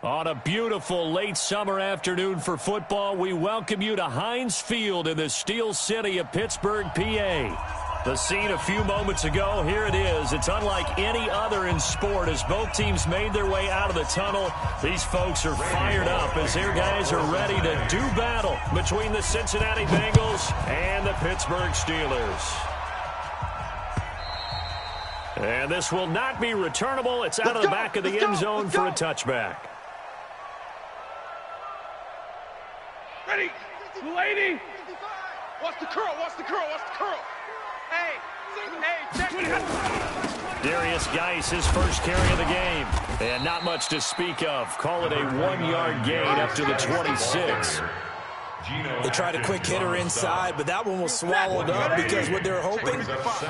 On a beautiful late summer afternoon for football, we welcome you to Heinz Field in the Steel City of Pittsburgh, PA. The scene a few moments ago, here it is. It's unlike any other in sport as both teams made their way out of the tunnel. These folks are fired up as their guys are ready to do battle between the Cincinnati Bengals and the Pittsburgh Steelers. And this will not be returnable. It's out of the back of the end zone for a touchback. Ready, lady. Watch the curl, watch the curl, watch the curl. Hey, check it. Darius Geis, his first carry of the game. And not much to speak of. Call it a 1-yard gain up to the 26. They tried a quick hitter inside, but that one was swallowed up because what they're hoping,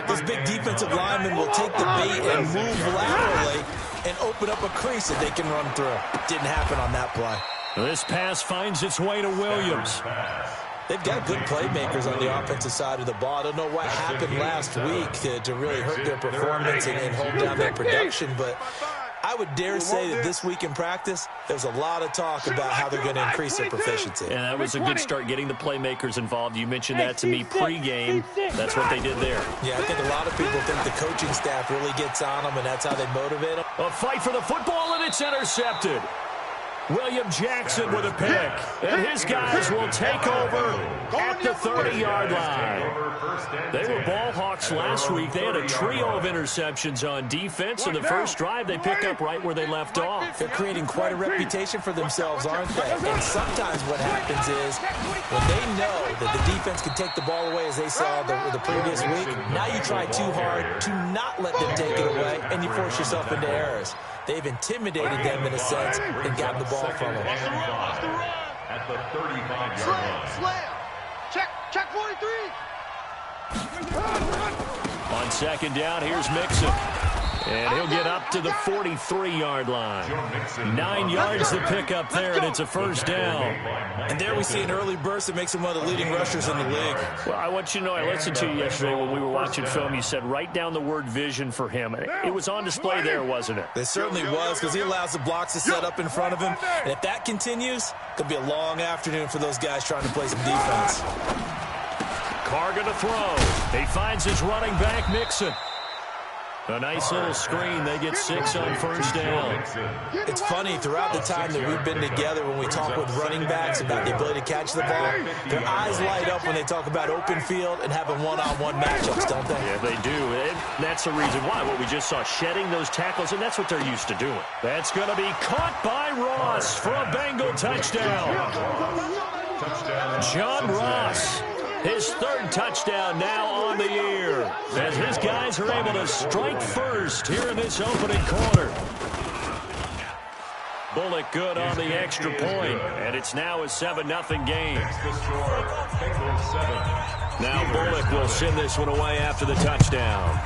those big defensive linemen will take the bait and move laterally and open up a crease that they can run through. Didn't happen on that play. This pass finds its way to Williams. They've got good playmakers on the offensive side of the ball. I don't know what happened last week to really hurt their performance and hold down their production, but I would dare say that this week in practice, there was a lot of talk about how they're going to increase their proficiency. And that was a good start getting the playmakers involved. You mentioned that to me pregame. That's what they did there. Yeah, I think a lot of people think the coaching staff really gets on them, and that's how they motivate them. A fight for the football, and it's intercepted. William Jackson with a pick, and his guys will take over at the 30-yard line. They were ball hawks last week. They had a trio of interceptions on defense, and the first drive they pick up right where they left off. They're creating quite a reputation for themselves, aren't they? And sometimes what happens is when they know that the defense can take the ball away, as they saw the previous week, now you try too hard to not let them take it away, and you force yourself into errors. They've intimidated them in a sense and gotten the ball from them. At the 35-yard line. Slam. Check 43. On second down, here's Mixon. And he'll get up to the 43-yard line. 9 yards to pick up there, and it's a first down. And there we see an early burst that makes him one of the leading rushers in the league. Well, I want you to know, I listened to you yesterday when we were watching film. You said write down the word vision for him. It was on display there, wasn't it? It certainly was, because he allows the blocks to set up in front of him. And if that continues, it'll be a long afternoon for those guys trying to play some defense. Carr going to throw. He finds his running back, Mixon. A nice little screen. They get 6 on first down. It's funny, throughout the time that we've been together, when we talk with running backs about the ability to catch the ball, their eyes light up when they talk about open field and having one-on-one matchups, don't they? Yeah, they do. And that's the reason why. What we just saw, shedding those tackles, and that's what they're used to doing. That's going to be caught by Ross for a Bengal touchdown. John Ross. His third touchdown now on the year, as his guys are able to strike first here in this opening quarter. Bullock good on the extra point, and it's now a 7-0 game. Now Bullock will send this one away after the touchdown.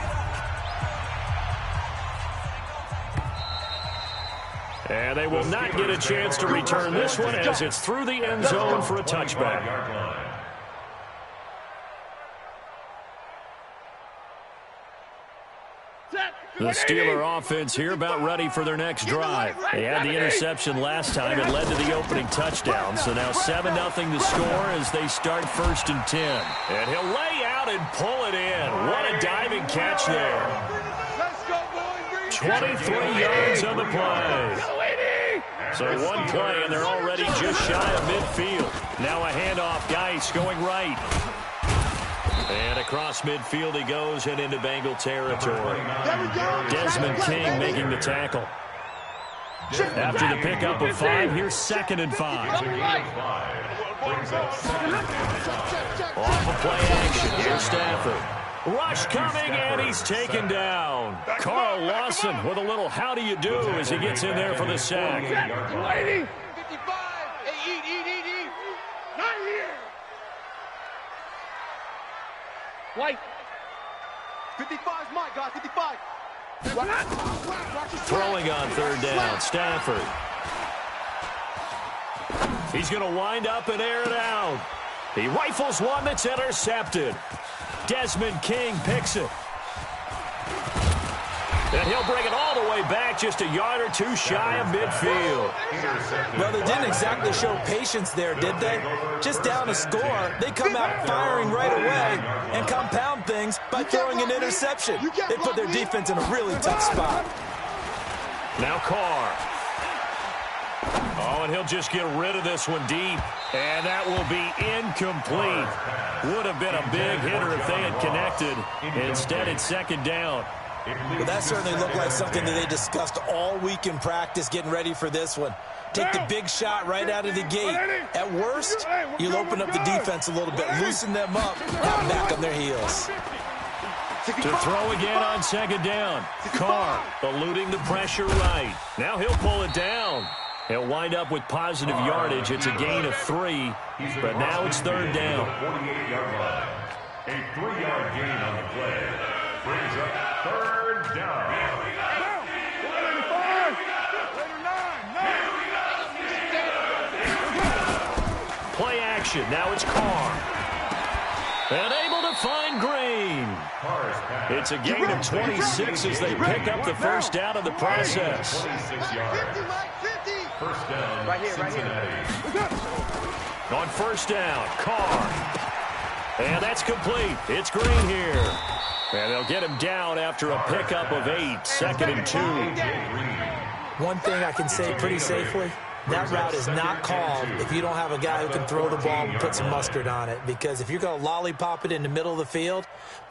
And they will not get a chance to return this one as it's through the end zone for a touchback. The Steeler offense here about ready for their next drive. They had the interception last time. It led to the opening touchdown. So now 7-0 the score as they start 1st and 10. And he'll lay out and pull it in. What a diving catch there. 23 yards on the play. So one play, and they're already just shy of midfield. Now a handoff. Geis going right. And across midfield he goes and into Bengal territory. Desmond King making the tackle. After the pickup of 5, here's 2nd and 5. Off of play action, here's Stafford. Rush coming, and he's taken down. Carl Lawson with a little how do you do as he gets in there for the sack. 55. Hey, eat. Not here. White. 55 is mine, guys. 55. Throwing on 3rd down, Stafford. He's going to wind up and air it out. He rifles one that's intercepted. Desmond King picks it. And he'll bring it all the way back, just a yard or two shy of midfield. Well, they didn't exactly show patience there, did they? Just down a score, they come out firing right away and compound things by throwing an interception. They put their defense in a really tough spot. Now Carr. Oh, and he'll just get rid of this one deep. And that will be incomplete. Would have been a big hitter if they had connected. Instead, it's second down. Well, that certainly looked like something that they discussed all week in practice getting ready for this one. Take the big shot right out of the gate. At worst, you'll open up the defense a little bit, loosen them up, now back on their heels. To throw again on second down. Carr eluding the pressure right. Now he'll pull it down. He'll wind up with positive yardage. It's a gain of 3, but now it's third down. 48-yard line. A 3-yard gain on the play. Brings up third down. Play action. Now it's Carr. And able to find Green. It's a gain of 26 as they pick up the first down of the process. 26 yards. First down, right here. On first down, Carr. And that's complete. It's Green here. And they'll get him down after a pickup of 8, second and 2. One thing I can say pretty safely, that route is not called if you don't have a guy who can throw the ball and put some mustard on it. Because if you're going to lollipop it in the middle of the field,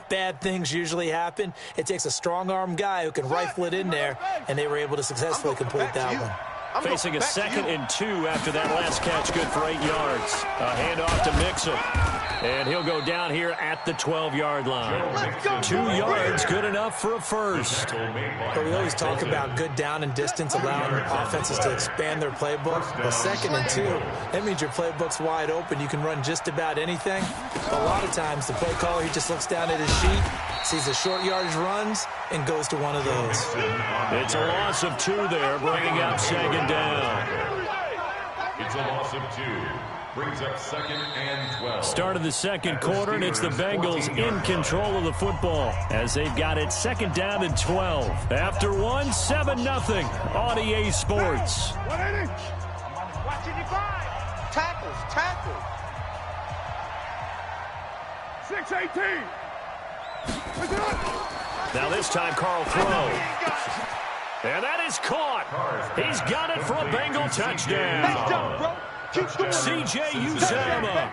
bad things usually happen. It takes a strong-arm guy who can rifle it in there, and they were able to successfully complete that one. Facing a second and 2 after that last catch, good for 8 yards. A handoff to Mixon. And he'll go down here at the 12-yard line. 2 yards, good enough for a first. But we always talk about good down and distance, allowing offenses to expand their playbook. Well, second and 2, that means your playbook's wide open. You can run just about anything. But a lot of times, the play caller, he just looks down at his sheet, sees the short yardage runs, and goes to one of those. It's a loss of 2 there, bringing up second down. It's a loss of 2. Brings up second and 12. Start of the second quarter, and it's the Bengals in control of the football as they've got it second down and 12. After 1, 7-0 on EA Sports. Tackles. 6-18. Now this time, Carl throw. And that is caught. He's got it for a Bengal touchdown. C.J. Uzomah,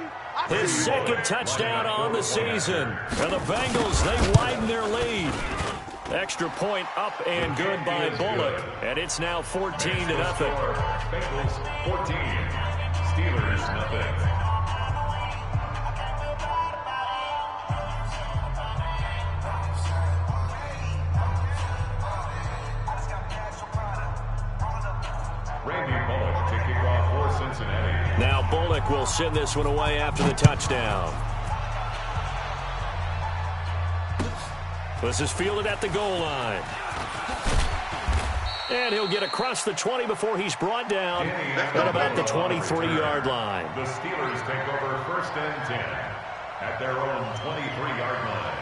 his second touchdown on the season. And the Bengals, they widen their lead. Extra point up and good by Bullock. And it's now 14-0. Bengals 14. Steelers nothing. Now Bullock will send this one away after the touchdown. This is fielded at the goal line. And he'll get across the 20 before he's brought down at about the 23-yard line. The Steelers take over first and 10 at their own 23-yard line.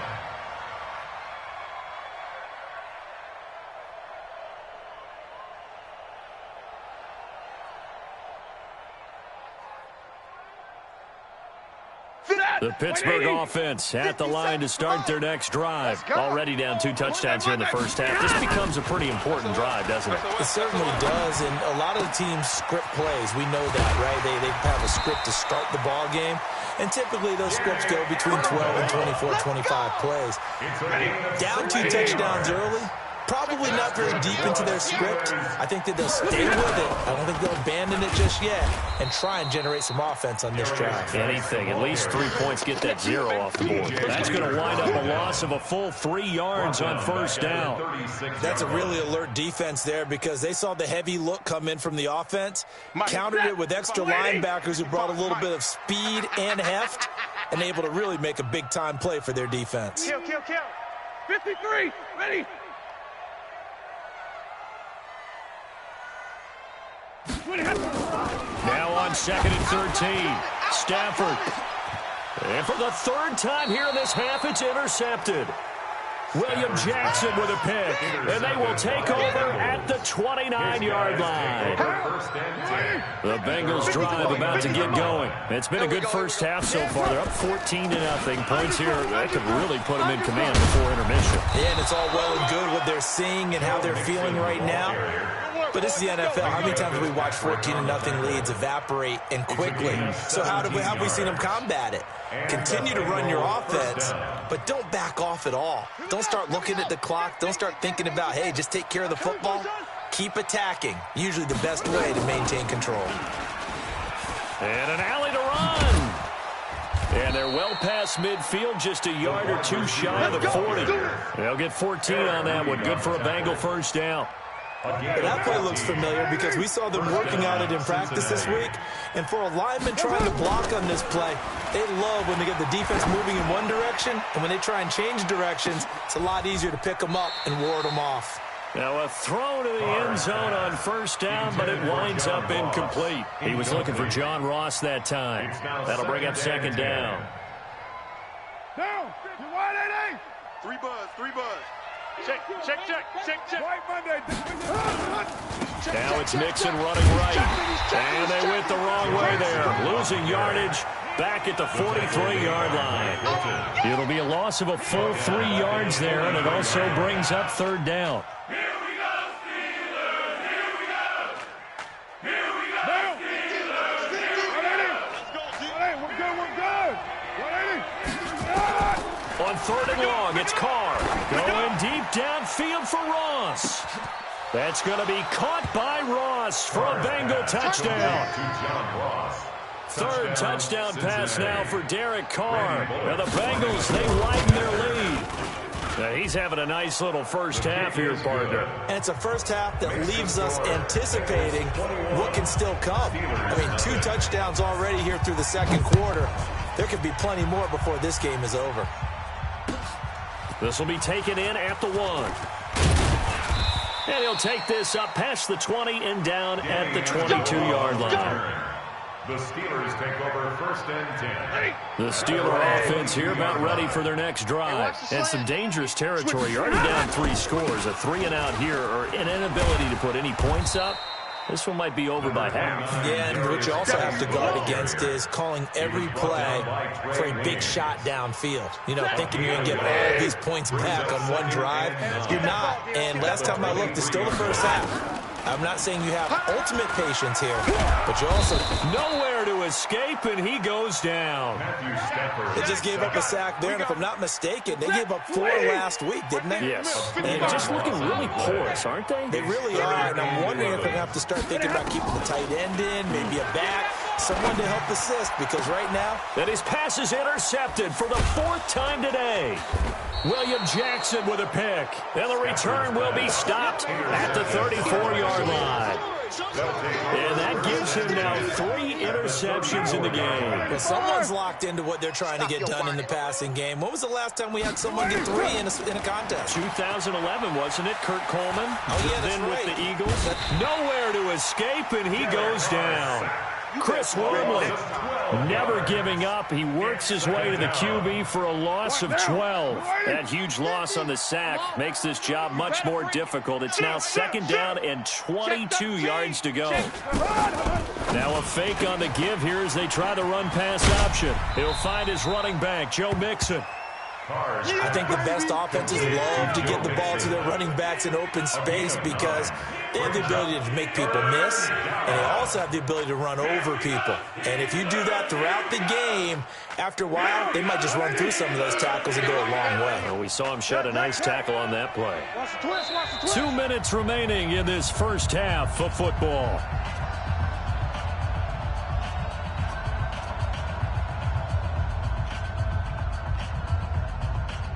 The Pittsburgh offense at the line to start their next drive. Already down 2 touchdowns here in the first half. This becomes a pretty important drive, doesn't it? It certainly does, and a lot of the teams script plays. We know that, right? They have a script to start the ball game, and typically those scripts go between 12 and 24, 25 plays. Down 2 touchdowns early, probably not very deep into their script. I think that they'll stay with it. I don't think they'll abandon it just yet and try and generate some offense on this drive. Anything, at least 3 points, get that 0 off the board. That's going to wind up a loss of a full 3 yards on first down. That's a really alert defense there because they saw the heavy look come in from the offense, countered it with extra linebackers who brought a little bit of speed and heft, and able to really make a big-time play for their defense. Kill. 53, ready. Now on second and 13, Stafford. And for the 3rd time here in this half, it's intercepted. William Jackson with a pick, and they will take over at the 29-yard line. The Bengals drive about to get going. It's been a good first half so far. They're up 14-0. Points here, that could really put them in command before intermission. Yeah, and it's all well and good what they're seeing and how they're feeling right now. But this is the NFL. How many times have we watched 14-0 leads evaporate and quickly? So how have we seen them combat it? Continue to run your offense, but don't back off at all. Don't start looking at the clock. Don't start thinking about, hey, just take care of the football. Keep attacking. Usually the best way to maintain control. And an alley to run. And they're well past midfield, just a yard or two shy of the 40. They'll get 14 on that one. Good for a Bengal first down. That play looks familiar because we saw them working on it in practice this week. And for a lineman trying to block on this play, they love when they get the defense moving in one direction. And when they try and change directions, it's a lot easier to pick them up and ward them off. Now a throw to the end zone on first down, but it winds up incomplete. He was looking for John Ross that time. That'll bring up second down. Down. You wide, 8-8. Three buzz. Check. White Monday. Now it's Mixon running right. And they went the wrong way there. Losing yardage back at the 43-yard line. It'll be a loss of a full 3 yards there, and it also brings up third down. On third and long, it's Carr going deep downfield for Ross. That's going to be caught by Ross for a Bengal touchdown. Third touchdown pass now for Derek Carr. Now the Bengals, they widen their lead. Now he's having a nice little first half here, partner. And it's a first half that leaves us anticipating what can still come. I mean, 2 touchdowns already here through the second quarter. There could be plenty more before this game is over. This will be taken in at the 1. And he'll take this up past the 20 and down at the 22-yard line. The Steelers take over first and 10. The Steeler offense here about ready for their next drive. And some dangerous territory. You're already down 3 scores. A 3-and-out here, or an inability to put any points up. This one might be over by half. Yeah, and what you also have to guard against is calling every play for a big shot downfield. You know, thinking you're going to get all these points back on one drive. You're not. And last time I looked, it's still the first half. I'm not saying you have ultimate patience here, but you also... Nowhere to escape, and he goes down. They just gave up a sack there, and if I'm not mistaken, they gave up 4 last week, didn't they? Yes. And just looking really porous, aren't they? They really are, and I'm wondering if they're going to have to start thinking about keeping the tight end in, maybe a back, someone to help assist, because right now... And his pass is intercepted for the 4th time today. William Jackson with a pick. And the return will be stopped at the 34-yard line. And that gives him now 3 interceptions in the game. Well, someone's locked into what they're trying to get done in the passing game. When was the last time we had someone get 3 in a contest? 2011, wasn't it? Kurt Coleman. Oh, yeah, that's then right. With the Eagles. Nowhere to escape, and he goes down. Chris Wormley never giving up. He works his way to the QB for a loss of 12. That huge loss on the sack makes this job much more difficult. It's now second down and 22 yards to go. Now a fake on the give here as they try the run-pass option. He'll find his running back, Joe Mixon. I think the best offenses love to get the ball to their running backs in open space because they have the ability to make people miss, and they also have the ability to run over people. And if you do that throughout the game, after a while, they might just run through some of those tackles and go a long way. Well, we saw him shut a nice tackle on that play. 2 minutes remaining in this first half of football.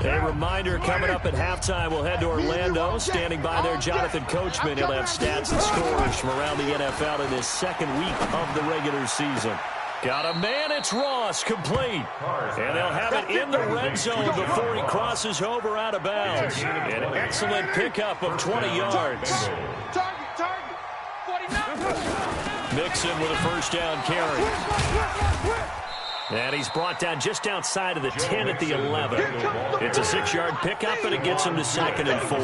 A reminder, coming up at halftime, we'll head to Orlando. Standing by there, Jonathan Coachman. He'll have stats and scores from around the NFL in this second week of the regular season. Got a man, it's Ross, complete. And they'll have it in the red zone before he crosses over out of bounds. An excellent pickup of 20 yards. Target, 49. Mixon with a first down carry. And he's brought down just outside of the 10 at the 11. It's a 6-yard pickup, and it gets him to 2nd and 4.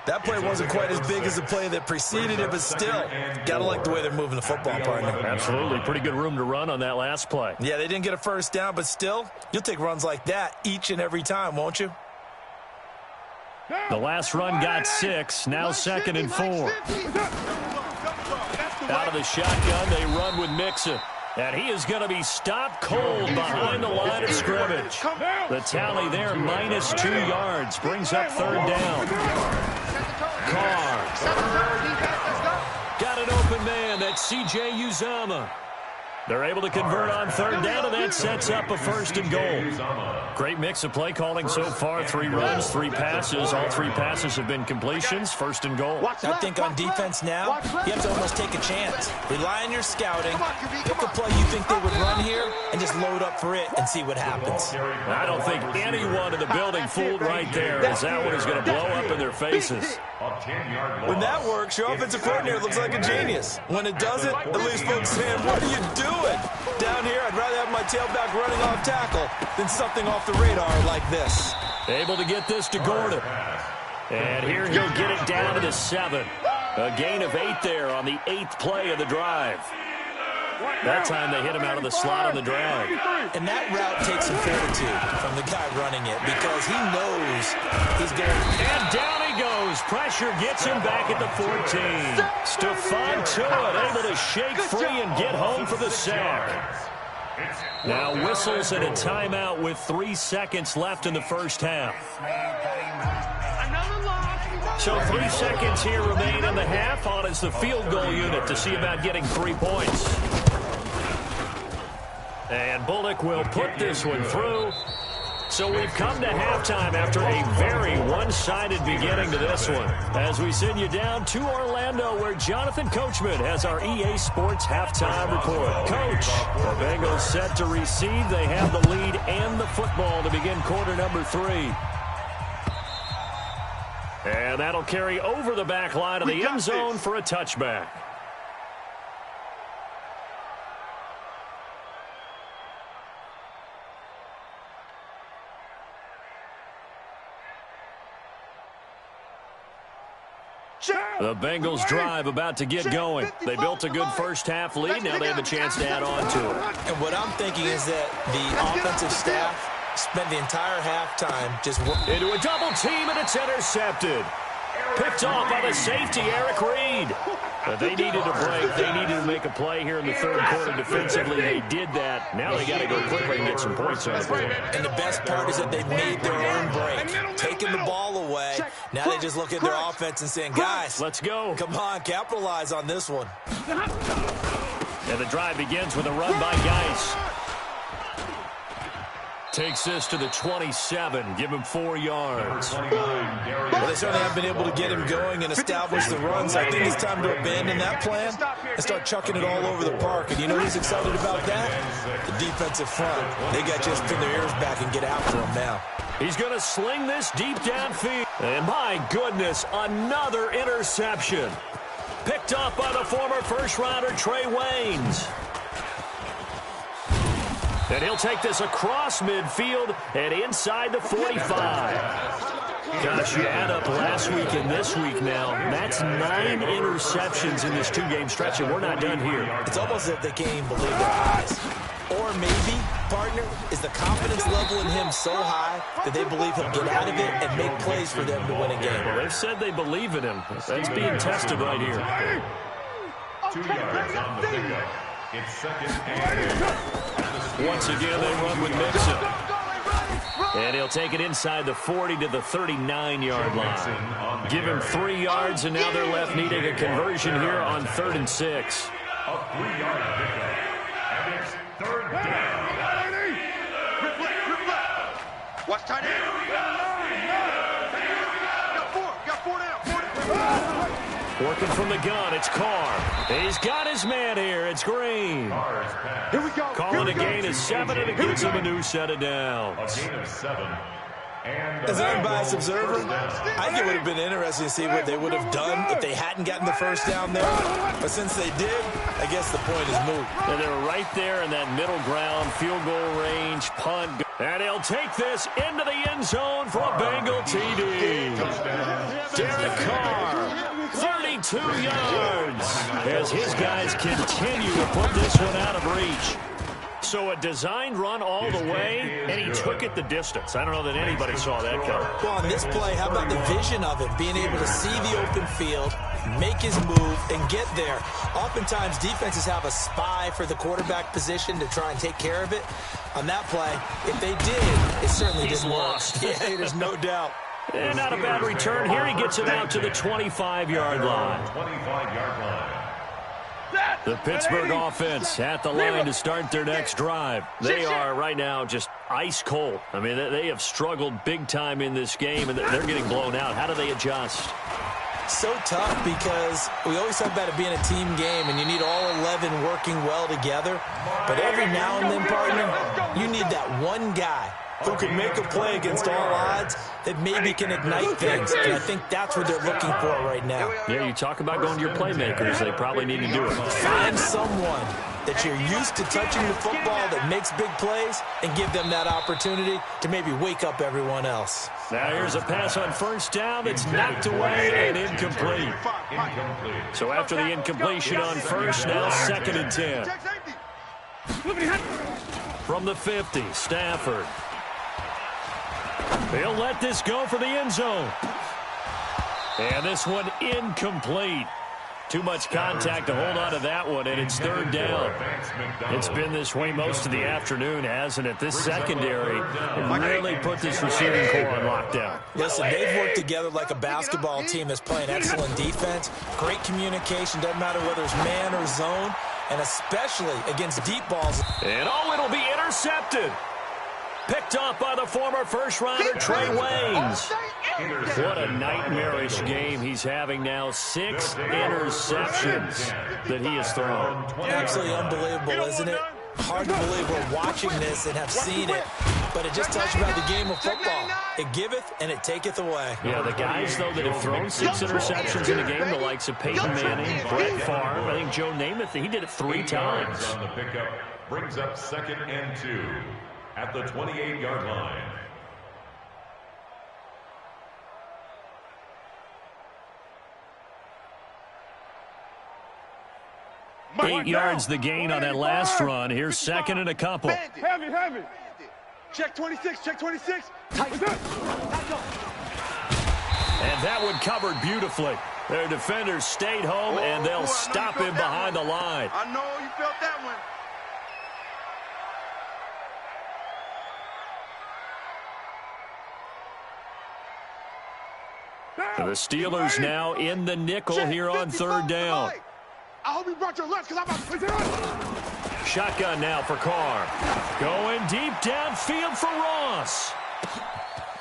That play wasn't quite as big as the play that preceded it, but still, got to like the way they're moving the football, partner. Absolutely. Pretty good room to run on that last play. Yeah, they didn't get a first down, but still, you'll take runs like that each and every time, won't you? The last run got 6, now 2nd and 4. Out of the shotgun, they run with Mixon. And he is going to be stopped cold behind the line of scrimmage. The tally there, -2 yards, brings up 3rd down. Carr. Got an open man, that's C.J. Uzomah. They're able to convert on 3rd down, and that sets up a 1st and goal. Great mix of play calling so far. 3 runs, 3 passes. All 3 passes have been completions. 1st and goal. I think on defense now, you have to almost take a chance. Rely on your scouting. Pick a play you think they would run here, and just load up for it and see what happens. I don't think anyone in the building fooled right there, as that one is going to blow up in their faces. When that works, your offensive coordinator looks like a genius. When it doesn't, at least folks saying, what are you doing? Down here, I'd rather have my tailback running off tackle than something off the radar like this. Able to get this to Gordon. And here he'll get it down to the 7. A gain of 8 there on the 8th play of the drive. That time they hit him out of the slot on the drag. And that route takes some fortitude from the guy running it because he knows he's going. And down he goes. Pressure gets him back at the 14. Stephon Tuitt able to shake free and get home for the sack. Now whistles and a timeout with 3 seconds left in the first half. So 3 seconds here remain in the half. On is the field goal unit to see about getting 3 points. And Bullock will put this one through. So we've come to halftime after a very one-sided beginning to this one. As we send you down to Orlando, where Jonathan Coachman has our EA Sports halftime report. Coach, the Bengals set to receive. They have the lead and the football to begin quarter number 3. And that'll carry over the back line of the end zone for a touchback. The Bengals drive about to get going. They built a good first-half lead. Now they have a chance to add on to it. And what I'm thinking is that the offensive staff spent the entire halftime just working. Into a double team, and it's intercepted. Picked off by the safety, Eric Reed. But they needed a break. They needed to make a play here in the third quarter defensively. They did that. Now they got to go quickly and get some points on the board. And the best part is that they've made their own break. Taking the ball away. Now they just look at their offense and saying, guys, let's go. Come on, capitalize on this one. And the drive begins with a run by Geis. Takes this to the 27. Give him 4 yards. Well, they certainly have been able to get him going and establish the runs. I think it's time to abandon that plan and start chucking it all over the park. And you know who's excited about that? The defensive front. They got to just pin their ears back and get after him now. He's going to sling this deep downfield. And my goodness, another interception. Picked off by the former first-rounder Trey Waynes. And he'll take this across midfield and inside the 45. Gosh, you add up last week and this week now. That's 9 interceptions in this 2-game stretch, and we're not done here. It's almost as if they can't even believe their eyes. Or maybe, partner, is the confidence level in him so high that they believe he'll get out of it and make plays for them to win a game. Well, they've said they believe in him. That's being tested right here. 2 yards on the pickup. It's second and once again, they run with Mixon. And he'll take it inside the 40 to the 39-yard line. Give him 3 yards, and now they're left needing a conversion here on 3rd and 6. A 3-yard pickup. And it's 3rd down. Watch tight end. Got 4 down. Working from the gun, it's Carr. He's got his man here. It's Green. Here we go. Calling a gain of 7, and it gives him a new set of downs. A gain of 7. As an unbiased observer, I think it would have been interesting to see what they would have done if they hadn't gotten the first down there. But since they did, I guess the point is moot. And they're right there in that middle ground, field goal range, punt. And he'll take this into the end zone for a Bengal TD. Derek Carr, 32 yards, as his guys continue to put this one out of reach. So a designed run all the way, and he took it the distance. I don't know that anybody saw that coming. Well, on this play, how about the vision of it? Being able to see the open field, make his move, and get there. Oftentimes, defenses have a spy for the quarterback position to try and take care of it. On that play, if they did, it certainly didn't work. Yeah, there's no doubt. And not a bad return. Here he gets it out to the 25-yard line. 25-yard line. The Pittsburgh offense at the line to start their next drive. They are right now just ice cold. I mean, they have struggled big time in this game, and they're getting blown out. How do they adjust? So tough because we always talk about it being a team game, and you need all 11 working well together. But every now and then, partner, you need that one guy who can make a play against all odds that maybe can ignite things. And I think that's what they're looking for right now. Yeah, you talk about going to your playmakers. They probably need to do it. Find someone that you're used to touching the football that makes big plays and give them that opportunity to maybe wake up everyone else. Now here's a pass on first down that's knocked away and incomplete. So after the incompletion on first, now 2nd and 10. From the 50, Stafford. He'll let this go for the end zone. And this one incomplete. Too much contact to hold on to that one, and it's 3rd down. It's been this way most of the afternoon, hasn't it? This secondary really put this receiving core on lockdown. Listen, they've worked together like a basketball team that's playing excellent defense. Great communication, doesn't matter whether it's man or zone, and especially against deep balls. And it'll be intercepted. Picked off by the former first-rounder, Trey Waynes. What a nightmarish game he's having now. 6 interceptions that he has thrown. Absolutely unbelievable, isn't it? Hard to believe we're watching this and have seen it, but it just tells you about the game of football. It giveth and it taketh away. Yeah, the guys, though, that have thrown 6 interceptions in a game, the likes of Peyton Manning, Brett Favre, I think Joe Namath, he did it 3 times. On the pickup brings up 2nd and 2 at the 28-yard line. Eight yards the gain on that last run. Here's 2nd and a couple. Heavy. Check 26, check 26. And that one covered beautifully. Their defenders stayed home, and they'll stop him behind the line. I know you felt that one. The Steelers now in the nickel here on 3rd down. I hope you brought your lunch because I'm about to put it on. Shotgun now for Carr. Going deep downfield for Ross.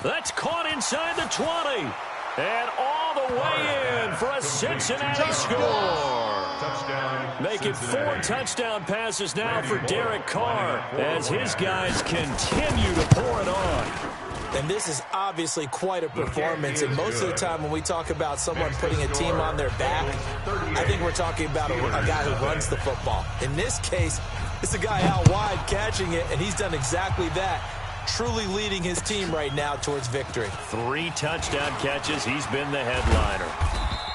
That's caught inside the 20. And all the way in for a Cincinnati score. Make it 4 touchdown passes now for Derek Carr as his guys continue to pour it on. And this is obviously quite a performance. And most of the time when we talk about someone putting a team on their back, I think we're talking about a guy who runs the football. In this case, it's a guy out wide catching it, and he's done exactly that. Truly leading his team right now towards victory. 3 touchdown catches. He's been the headliner.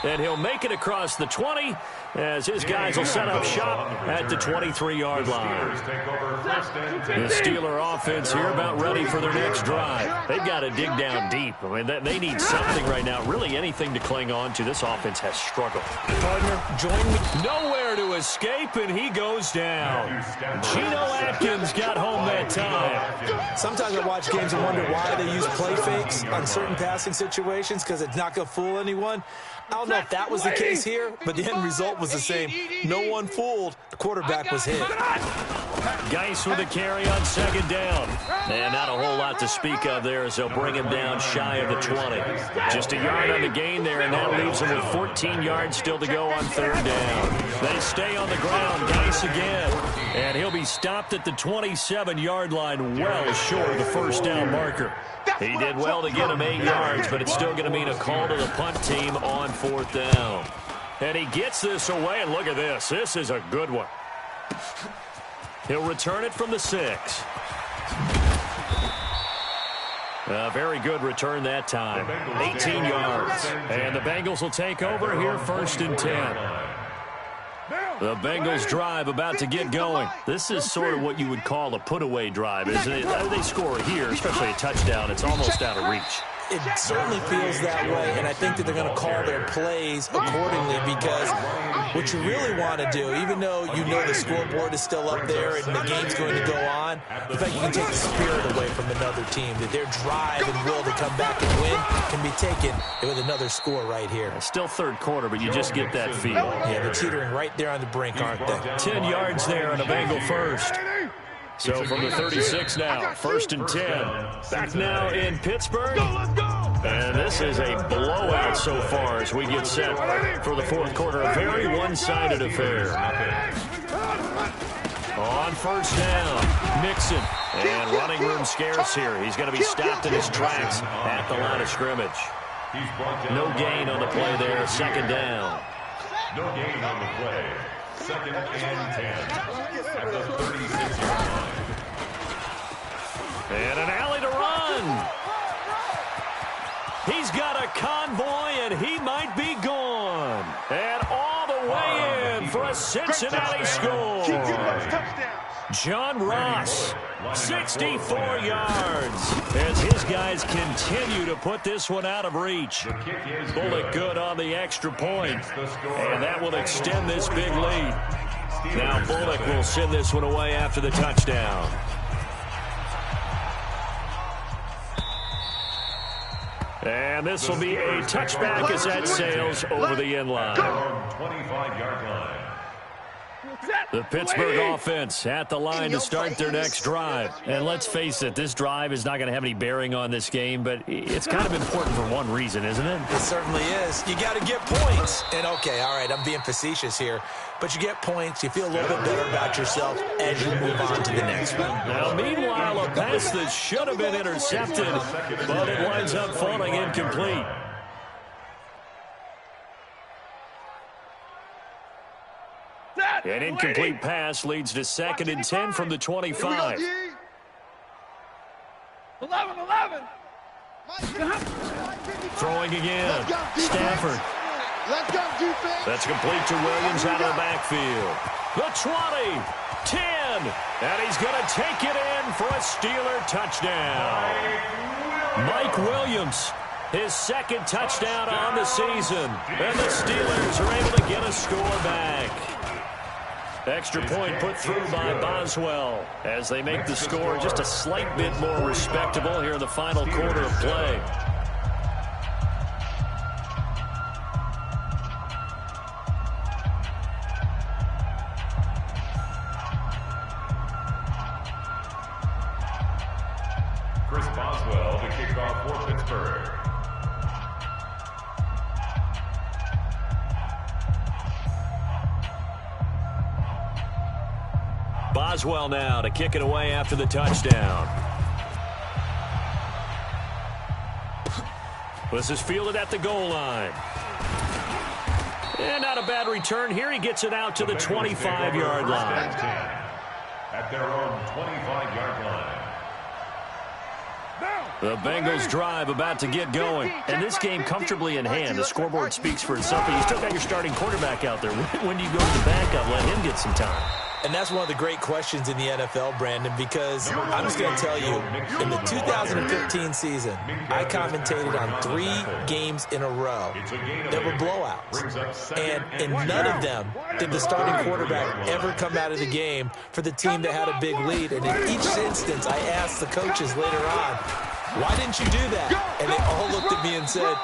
And he'll make it across the 20 as his guys will set up shop at the 23-yard line. The Steeler offense here about ready for their next drive. They've got to dig down deep. I mean, they need something right now, really anything to cling on to. This offense has struggled. Partner, join me. Nowhere to escape, and he goes down. Geno Atkins got home that time. Sometimes I watch games and wonder why they use play fakes on certain passing situations because it's not going to fool anyone. I don't know if that was the case here, but the end result was the same. No one fooled. The quarterback was hit. Geis with a carry on 2nd down. And not a whole lot to speak of there as they'll bring him down shy of the 20. Just a yard on the gain there, and that leaves him with 14 yards still to go on 3rd down. They stay on the ground. Geis again. And he'll be stopped at the 27-yard line, well short of the 1st down marker. He did well to get him 8 yards, but it's still going to mean a call to the punt team on 4th down. And he gets this away, and look at this. This is a good one. He'll return it from the 6. A very good return that time. 18 yards. And the Bengals will take over here 1st and 10. The Bengals drive about to get going. This is sort of what you would call a put-away drive, isn't it? They score here, especially a touchdown. It's almost out of reach. It certainly feels that way, and I think that they're going to call their plays accordingly, because what you really want to do, even though you know the scoreboard is still up there and the game's going to go on, the fact you can take the spirit away from another team, that their drive and will to come back and win can be taken with another score right here. Still third quarter, but you just get that feel. Yeah, they're teetering right there on the brink, aren't they? 10 yards there and a Bengal first. So from the 36 now, 1st and 10. Back now in Pittsburgh. And this is a blowout so far as we get set for the fourth quarter. A very one-sided affair. On 1st down, Mixon. And running room scarce here. He's going to be stopped in his tracks at the line of scrimmage. No gain on the play there. 2nd down. No gain on the play. 2nd and 10 at the 36-yard line. And an alley to run. He's got a convoy, and he might be gone. And all the way in for a Cincinnati score. John Ross, 64 yards, as his guys continue to put this one out of reach. Bullock good on the extra point, and that will extend this big lead. Now Bullock will send this one away after the touchdown. And this will be a touchback as that sails over the end line. 25-yard line. The Pittsburgh offense at the line to start their next drive. And let's face it, this drive is not going to have any bearing on this game, but it's kind of important for one reason, isn't it? It certainly is. You got to get points. And, okay, all right, I'm being facetious here, but you get points, you feel a little bit better about yourself as you move on to the next one. Now, meanwhile, a pass that should have been intercepted, but it winds up falling incomplete. An incomplete pass leads to 2nd and 10 from the 25. 11. Throwing again. Stafford. That's complete to Williams out of the backfield. The 20, 10, and he's going to take it in for a Steeler touchdown. Mike Williams, his 2nd touchdown on the season, and the Steelers are able to get a score back. Extra point put through by Boswell as they make the score just a slight bit more respectable here in the final quarter of play. Chris Boswell to kick off for Pittsburgh. Boswell now to kick it away after the touchdown. This is fielded at the goal line. And not a bad return here. He gets it out to the 25-yard line. At their own 25-yard line. The Bengals drive about to get going. And this game comfortably in hand. The scoreboard speaks for itself, but you still got your starting quarterback out there. When do you go to the backup? Let him get some time. And that's one of the great questions in the NFL, Brandon, because I'm just going to tell you, in the 2015 season, I commentated on 3 games in a row that were blowouts. And in none of them did the starting quarterback ever come out of the game for the team that had a big lead. And in each instance, I asked the coaches later on, why didn't you do that? And they all looked at me and said,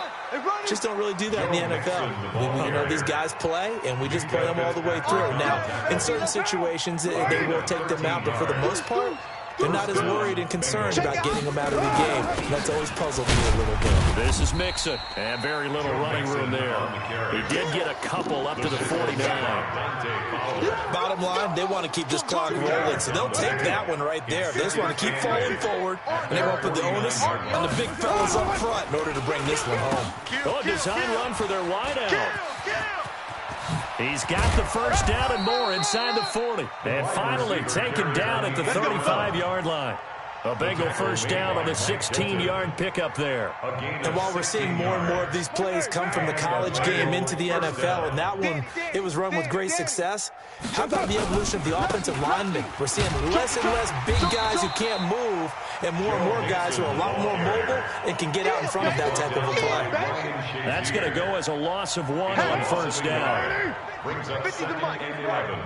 just don't really do that in the NFL. You know, these guys play, and we just play them all the way through. Now, in certain situations, they will take them out, but for the most part, they're not as worried and concerned about getting them out of the game. And that's always puzzled me a little bit. This is Mixon, and very little running room there. He did get a couple up to the 49. Bottom line, they want to keep this clock rolling, so they'll take that one right there. They just want to keep falling forward, and they won't put the onus on the big fellas up front in order to bring this one home. Oh, a design run for their wideout. He's got the first down and more inside the 40. And finally taken down at the 35-yard line. A Bengal first down on a 16-yard pickup there. And while we're seeing more and more of these plays come from the college game into the NFL, and that one, it was run with great success, how about the evolution of the offensive linemen? We're seeing less and less big guys who can't move and more guys who are a lot more mobile and can get out in front of that type of a play. That's going to go as a loss of 1 on first down. Brings up 2nd and 11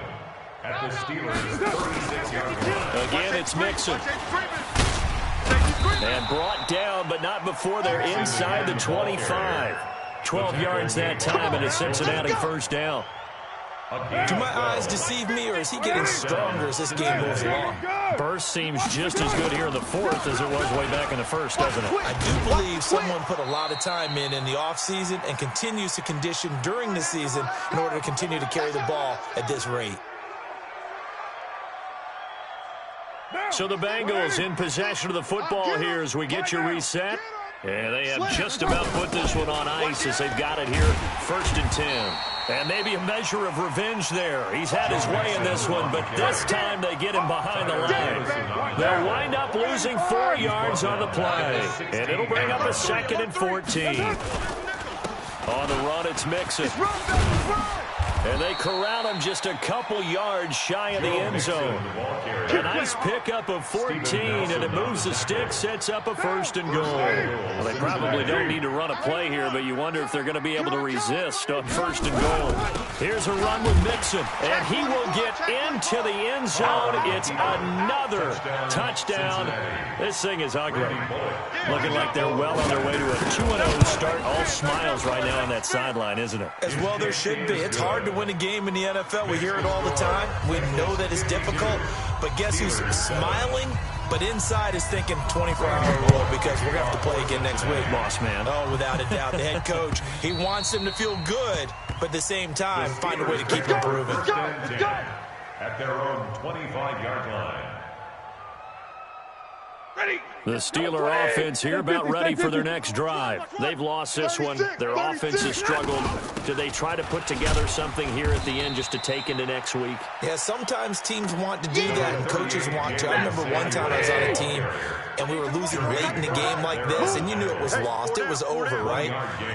at the Steelers' 36-yard line. Again, it's Mixon. And brought down, but not before they're inside the 25. 12 yards that time, and a Cincinnati first down. Do my eyes deceive me, or is he getting stronger as this game moves along? Burst seems just as good here in the 4th as it was way back in the 1st, doesn't it? I do believe someone put a lot of time in the offseason and continues to condition during the season in order to continue to carry the ball at this rate. So the Bengals in possession of the football here as we get you reset. And they have just about put this one on ice as they've got it here, 1st and 10. And maybe a measure of revenge there. He's had his way in this one, but this time they get him behind the line. They'll wind up losing 4 yards on the play. And it'll bring up a 2nd and 14. On the run, it's Mixon. And they corral him just a couple yards shy of the end zone. A nice pickup of 14, and it moves the stick, sets up a 1st and goal. Well, they probably don't need to run a play here, but you wonder if they're going to be able to resist on 1st and goal. Here's a run with Mixon, and he will get into the end zone. It's another touchdown. This thing is ugly. Looking like they're well on their way to a 2-0 start. All smiles right now on that sideline, isn't it? As well there should be. It's hard to win a game in the NFL. We hear it all the time. We know that it's difficult. But guess who's smiling? But inside is thinking 24-hour rule because we're going to have to play again next week. Boss man. Oh, without a doubt. The head coach, he wants them to feel good, but at the same time, find a way to keep improving. At their own 25-yard line. The Steeler offense here about ready for their next drive. They've lost this one. Their offense has struggled. Do they try to put together something here at the end just to take into next week? Yeah, sometimes teams want to do that and coaches want to. I remember one time I was on a team and we were losing late in a game like this, and you knew it was lost. It was over, right?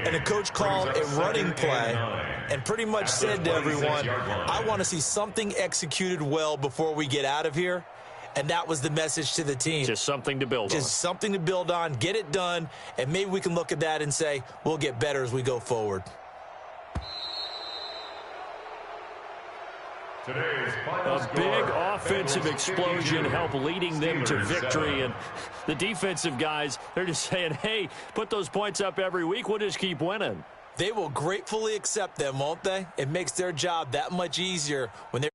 And the coach called a running play and pretty much said to everyone, I want to see something executed well before we get out of here. And that was the message to the team. Just something to build on. Just something to build on, get it done, and maybe we can look at that and say, we'll get better as we go forward. A big offensive explosion helped leading them to victory. And the defensive guys, they're just saying, hey, put those points up every week. We'll just keep winning. They will gratefully accept them, won't they? It makes their job that much easier when they're